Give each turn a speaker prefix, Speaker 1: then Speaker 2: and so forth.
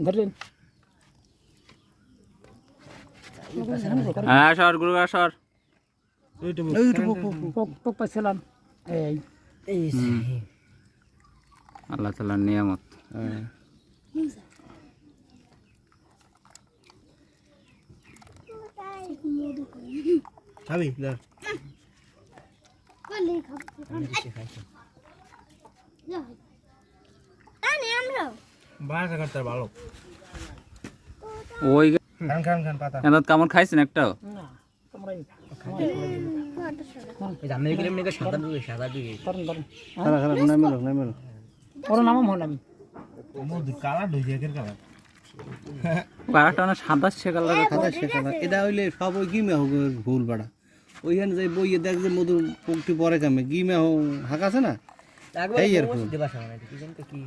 Speaker 1: ধরলেন
Speaker 2: সর গুরু সর
Speaker 1: পোক পাইছিলাম এই
Speaker 2: আল্লাহ তাআলার নিয়ামত।
Speaker 3: খাবি না বাসা করতে ভালো
Speaker 2: ওই
Speaker 3: খান খান খান পাতা
Speaker 2: এত কামড় খাইছেন একটাও?
Speaker 1: না তোমরাই
Speaker 3: জামনে গেলে মনে সাদা দিকে
Speaker 1: ধরেন ধরেন
Speaker 3: খালা খালা নাই মেলো
Speaker 1: ওর নামও মনে আমি
Speaker 3: মধু কালার হই যায় কালার
Speaker 2: পাড়াটা না সাদা শেখালা
Speaker 4: খাতা শেখালা এটা হইলে সব ওই গিমে হোক ভুল বাড়া ওইখানে যাই বইয়ে দেখ যে মধুর পোকটি পরে কামে গিমে হাঁক আছে না এই এর ভুল
Speaker 3: দিবা সামনে কি জানতে কি